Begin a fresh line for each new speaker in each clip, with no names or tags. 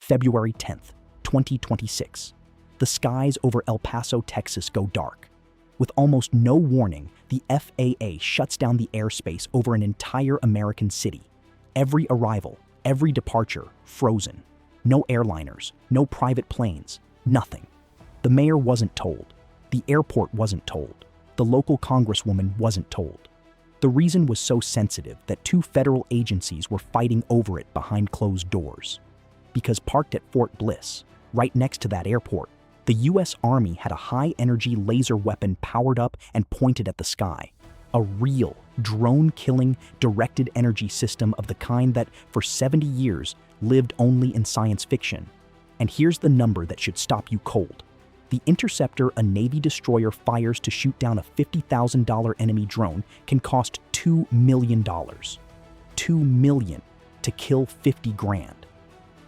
February 10th, 2026. The skies over El Paso, Texas go dark. With almost no warning, the FAA shuts down the airspace over an entire American city. Every arrival, every departure, frozen. No airliners, no private planes, nothing. The mayor wasn't told. The airport wasn't told. The local congresswoman wasn't told. The reason was so sensitive that two federal agencies were fighting over it behind closed doors. Because parked at Fort Bliss, right next to that airport, the U.S. Army had a high-energy laser weapon powered up and pointed at the sky. A real, drone-killing, directed energy system of the kind that, for 70 years, lived only in science fiction. And here's the number that should stop you cold. The interceptor a Navy destroyer fires to shoot down a $50,000 enemy drone can cost $2 million. $2 million to kill 50 grand.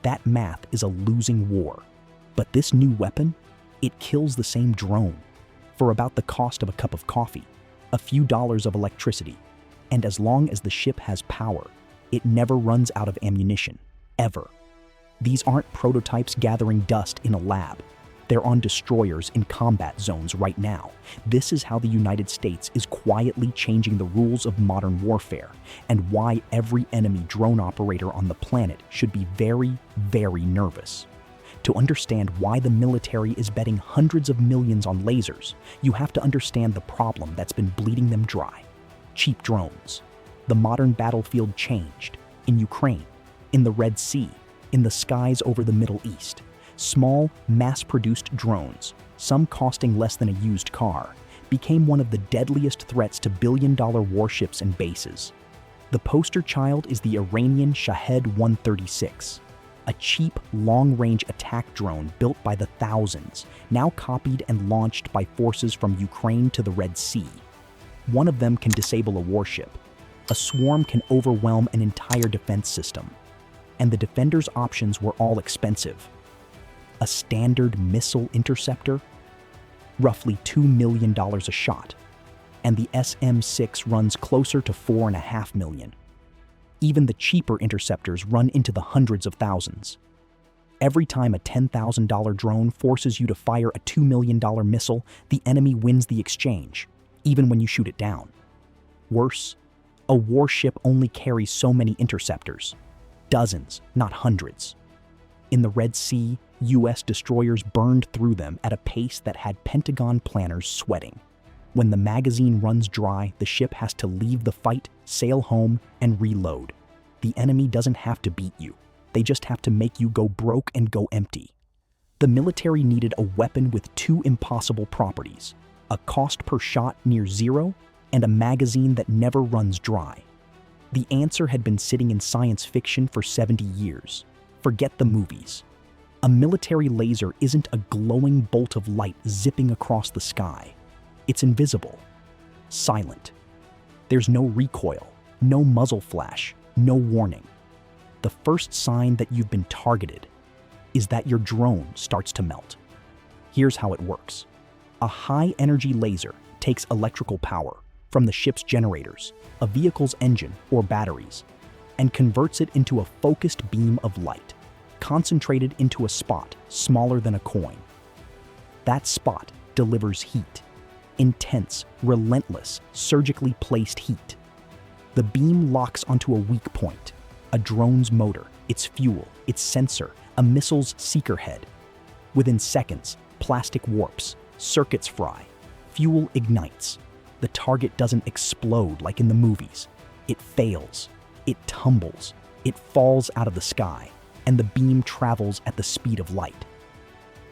That math is a losing war. But this new weapon, it kills the same drone for about the cost of a cup of coffee, a few dollars of electricity, and as long as the ship has power, it never runs out of ammunition, ever. These aren't prototypes gathering dust in a lab. They're on destroyers in combat zones right now. This is how the United States is quietly changing the rules of modern warfare, and why every enemy drone operator on the planet should be very, very nervous. To understand why the military is betting hundreds of millions on lasers, you have to understand the problem that's been bleeding them dry. Cheap drones. The modern battlefield changed. In Ukraine, in the Red Sea, in the skies over the Middle East. Small, mass-produced drones, some costing less than a used car, became one of the deadliest threats to billion-dollar warships and bases. The poster child is the Iranian Shahed 136. A cheap, long-range attack drone built by the thousands, now copied and launched by forces from Ukraine to the Red Sea. One of them can disable a warship. A swarm can overwhelm an entire defense system. And the defender's options were all expensive. A standard missile interceptor? Roughly $2 million a shot. And the SM-6 runs closer to $4.5 million. Even the cheaper interceptors run into the hundreds of thousands. Every time a $10,000 drone forces you to fire a $2 million missile, the enemy wins the exchange, even when you shoot it down. Worse, a warship only carries so many interceptors. Dozens, not hundreds. In the Red Sea, U.S. destroyers burned through them at a pace that had Pentagon planners sweating. When the magazine runs dry, the ship has to leave the fight, sail home, and reload. The enemy doesn't have to beat you. They just have to make you go broke and go empty. The military needed a weapon with two impossible properties: a cost per shot near zero and a magazine that never runs dry. The answer had been sitting in science fiction for 70 years. Forget the movies. A military laser isn't a glowing bolt of light zipping across the sky. It's invisible, silent. There's no recoil, no muzzle flash, no warning. The first sign that you've been targeted is that your drone starts to melt. Here's how it works. A high-energy laser takes electrical power from the ship's generators, a vehicle's engine or batteries, and converts it into a focused beam of light, concentrated into a spot smaller than a coin. That spot delivers heat. Intense, relentless, surgically placed heat. The beam locks onto a weak point, a drone's motor, its fuel, its sensor, a missile's seeker head. Within seconds, plastic warps, circuits fry, fuel ignites. The target doesn't explode like in the movies. It fails, it tumbles, it falls out of the sky, and the beam travels at the speed of light.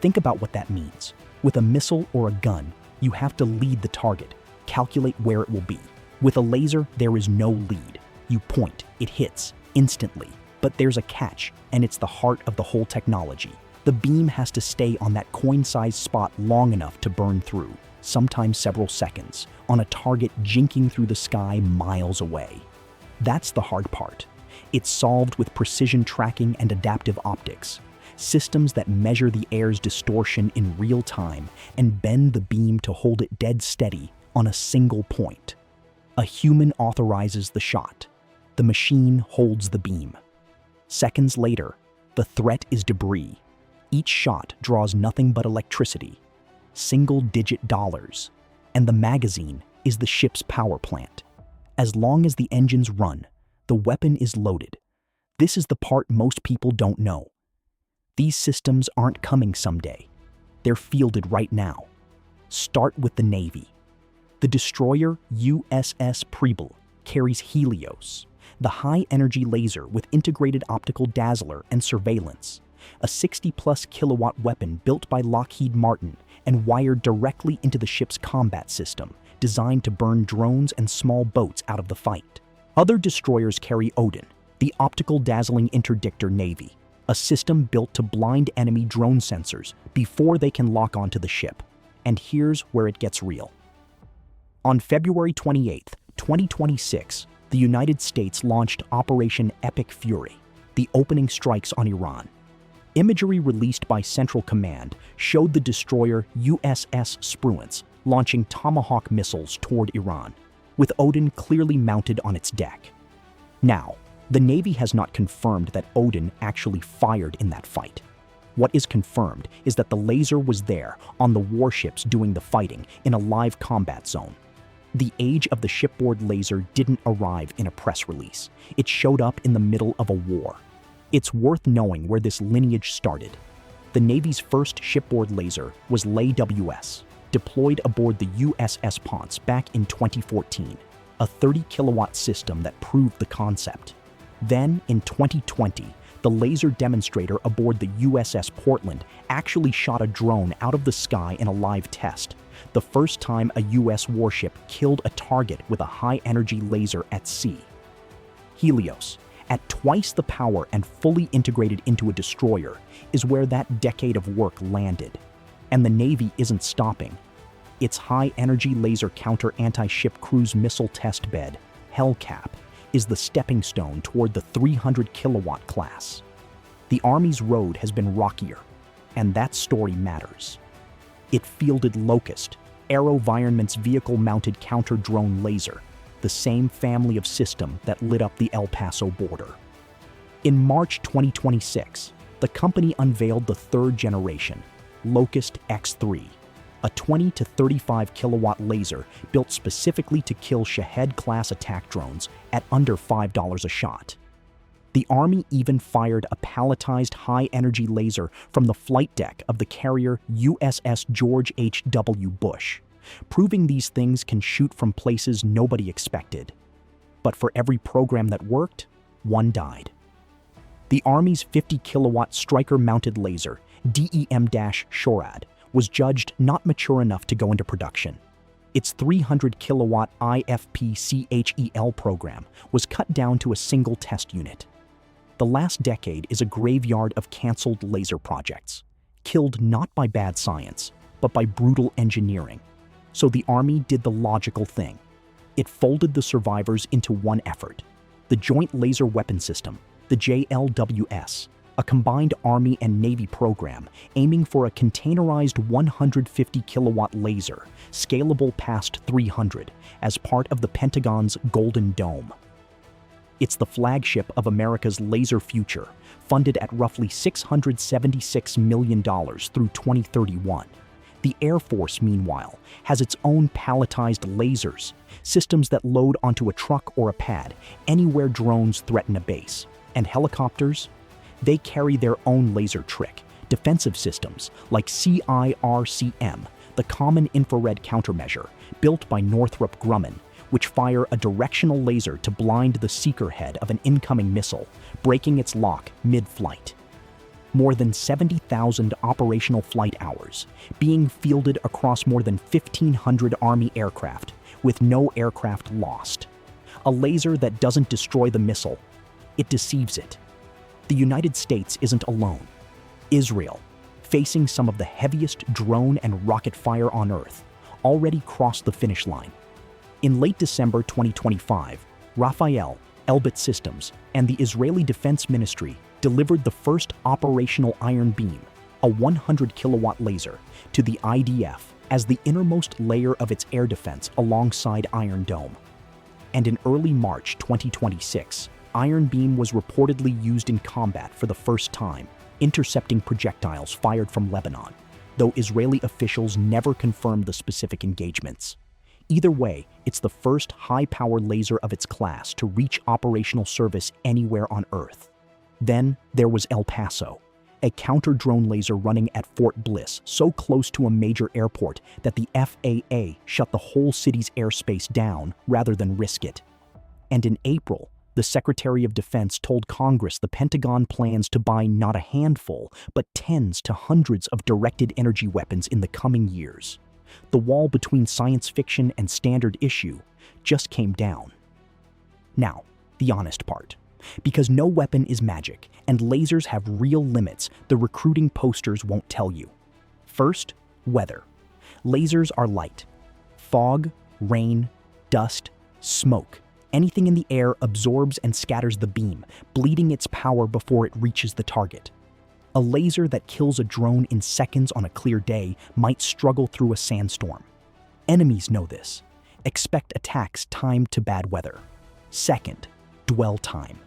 Think about what that means. With a missile or a gun, you have to lead the target, calculate where it will be. With a laser, there is no lead. You point, it hits, instantly. But there's a catch, and it's the heart of the whole technology. The beam has to stay on that coin-sized spot long enough to burn through, sometimes several seconds, on a target jinking through the sky miles away. That's the hard part. It's solved with precision tracking and adaptive optics. Systems that measure the air's distortion in real time and bend the beam to hold it dead steady on a single point. A human authorizes the shot. The machine holds the beam. Seconds later, The threat is debris. Each shot draws nothing but electricity, single-digit dollars, and the magazine is the ship's power plant. As long as the engines run, the weapon is loaded. This is the part most people don't know. These systems aren't coming someday. They're fielded right now. Start with the Navy. The destroyer USS Preble carries HELIOS, the high-energy laser with integrated optical dazzler and surveillance, a 60-plus kilowatt weapon built by Lockheed Martin and wired directly into the ship's combat system, designed to burn drones and small boats out of the fight. Other destroyers carry ODIN, the optical dazzling interdictor Navy, a system built to blind enemy drone sensors before they can lock onto the ship. And here's where it gets real. On February 28, 2026, the United States launched Operation Epic Fury, the opening strikes on Iran. Imagery released by Central Command showed the destroyer USS Spruance launching Tomahawk missiles toward Iran, with ODIN clearly mounted on its deck. Now, the Navy has not confirmed that ODIN actually fired in that fight. What is confirmed is that the laser was there on the warships doing the fighting in a live combat zone. The age of the shipboard laser didn't arrive in a press release. It showed up in the middle of a war. It's worth knowing where this lineage started. The Navy's first shipboard laser was LAWS, deployed aboard the USS Ponce back in 2014, a 30-kilowatt system that proved the concept. Then, in 2020, the laser demonstrator aboard the USS Portland actually shot a drone out of the sky in a live test, the first time a US warship killed a target with a high-energy laser at sea. HELIOS, at twice the power and fully integrated into a destroyer, is where that decade of work landed. And the Navy isn't stopping. Its high-energy laser counter anti-ship cruise missile test bed, HELCAP, is the stepping stone toward the 300-kilowatt class. The Army's road has been rockier, and that story matters. It fielded Locust, AeroVironment's vehicle-mounted counter-drone laser, the same family of system that lit up the El Paso border. In March 2026, the company unveiled the third generation, Locust X3, a 20 to 35 kilowatt laser built specifically to kill Shahed-class attack drones at under $5 a shot. The Army even fired a palletized high-energy laser from the flight deck of the carrier USS George H.W. Bush, proving these things can shoot from places nobody expected. But for every program that worked, one died. The Army's 50-kilowatt striker-mounted laser, DEM-SHORAD, was judged not mature enough to go into production. Its 300-kilowatt IFP-CHEL program was cut down to a single test unit. The last decade is a graveyard of canceled laser projects, killed not by bad science, but by brutal engineering. So the Army did the logical thing. It folded the survivors into one effort, the Joint Laser Weapon System, the JLWS, a combined Army and Navy program aiming for a containerized 150-kilowatt laser, scalable past 300, as part of the Pentagon's Golden Dome. It's the flagship of America's laser future, funded at roughly $676 million through 2031. The Air Force, meanwhile, has its own palletized lasers, systems that load onto a truck or a pad anywhere drones threaten a base. And helicopters? They carry their own laser trick, defensive systems like CIRCM, the Common Infrared Countermeasure, built by Northrop Grumman, which fire a directional laser to blind the seeker head of an incoming missile, breaking its lock mid-flight. More than 70,000 operational flight hours, being fielded across more than 1,500 Army aircraft, with no aircraft lost. A laser that doesn't destroy the missile, it deceives it. The United States isn't alone. Israel, facing some of the heaviest drone and rocket fire on Earth, already crossed the finish line. In late December 2025, Rafael, Elbit Systems, and the Israeli Defense Ministry delivered the first operational Iron Beam, a 100-kilowatt laser, to the IDF as the innermost layer of its air defense alongside Iron Dome. And in early March 2026, Iron Beam was reportedly used in combat for the first time, intercepting projectiles fired from Lebanon, though Israeli officials never confirmed the specific engagements. Either way, it's the first high-powered laser of its class to reach operational service anywhere on Earth. Then there was El Paso, a counter-drone laser running at Fort Bliss, so close to a major airport that the FAA shut the whole city's airspace down rather than risk it. And in April, the Secretary of Defense told Congress the Pentagon plans to buy not a handful, but tens to hundreds of directed energy weapons in the coming years. The wall between science fiction and standard issue just came down. Now, the honest part. Because no weapon is magic, and lasers have real limits the recruiting posters won't tell you. First, weather. Lasers are light. Fog, rain, dust, smoke. Anything in the air absorbs and scatters the beam, bleeding its power before it reaches the target. A laser that kills a drone in seconds on a clear day might struggle through a sandstorm. Enemies know this. Expect attacks timed to bad weather. Second, dwell time.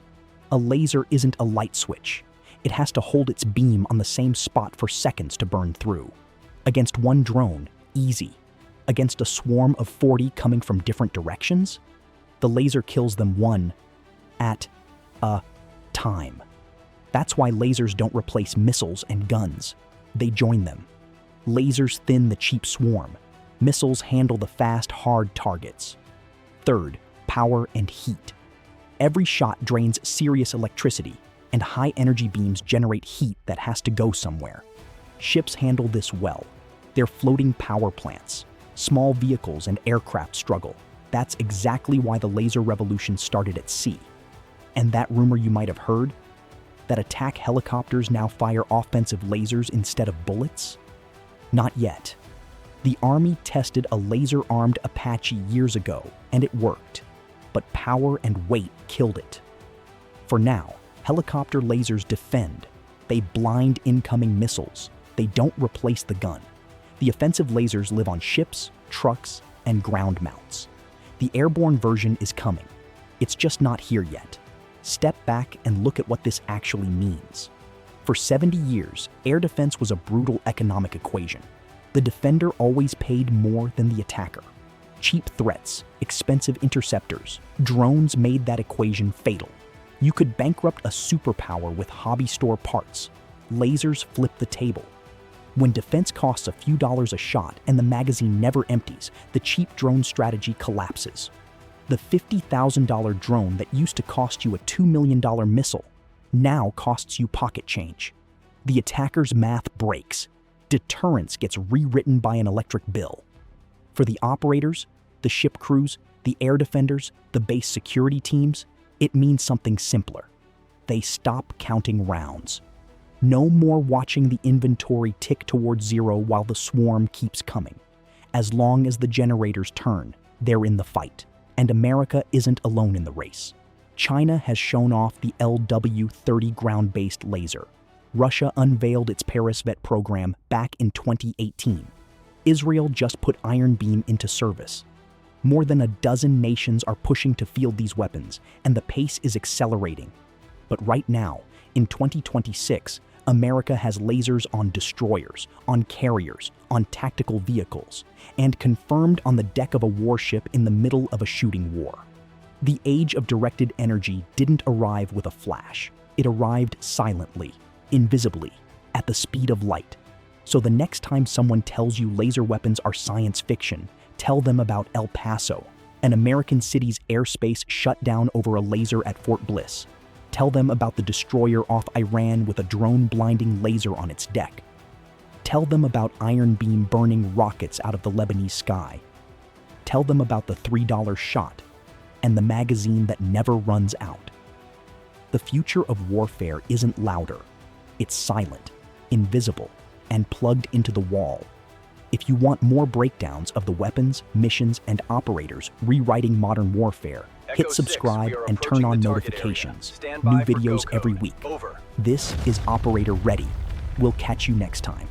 A laser isn't a light switch. It has to hold its beam on the same spot for seconds to burn through. Against one drone, easy. Against a swarm of 40 coming from different directions, the laser kills them one at a time. That's why lasers don't replace missiles and guns. They join them. Lasers thin the cheap swarm. Missiles handle the fast, hard targets. Third, power and heat. Every shot drains serious electricity, and high-energy beams generate heat that has to go somewhere. Ships handle this well. They're floating power plants. Small vehicles and aircraft struggle. That's exactly why the laser revolution started at sea. And that rumor you might have heard? That attack helicopters now fire offensive lasers instead of bullets? Not yet. The Army tested a laser-armed Apache years ago, and it worked. But power and weight killed it. For now, helicopter lasers defend. They blind incoming missiles. They don't replace the gun. The offensive lasers live on ships, trucks, and ground mounts. The airborne version is coming. It's just not here yet. Step back and look at what this actually means. For 70 years, air defense was a brutal economic equation. The defender always paid more than the attacker. Cheap threats, expensive interceptors, drones made that equation fatal. You could bankrupt a superpower with hobby store parts. Lasers flip the table. When defense costs a few dollars a shot and the magazine never empties, the cheap drone strategy collapses. The $50,000 drone that used to cost you a $2 million missile now costs you pocket change. The attacker's math breaks. Deterrence gets rewritten by an electric bill. For the operators, the ship crews, the air defenders, the base security teams, it means something simpler. They stop counting rounds. No more watching the inventory tick towards zero while the swarm keeps coming. As long as the generators turn, they're in the fight. And America isn't alone in the race. China has shown off the LW-30 ground-based laser. Russia unveiled its Paris-VET program back in 2018. Israel just put Iron Beam into service. More than a dozen nations are pushing to field these weapons, and the pace is accelerating. But right now, in 2026, America has lasers on destroyers, on carriers, on tactical vehicles, and confirmed on the deck of a warship in the middle of a shooting war. The age of directed energy didn't arrive with a flash. It arrived silently, invisibly, at the speed of light. So the next time someone tells you laser weapons are science fiction, tell them about El Paso, an American city's airspace shut down over a laser at Fort Bliss. Tell them about the destroyer off Iran with a drone-blinding laser on its deck. Tell them about Iron Beam burning rockets out of the Lebanese sky. Tell them about the $3 shot and the magazine that never runs out. The future of warfare isn't louder. It's silent, invisible, and plugged into the wall. If you want more breakdowns of the weapons, missions, and operators rewriting modern warfare, hit subscribe and turn on notifications. New videos every week. This is Operator Ready. We'll catch you next time.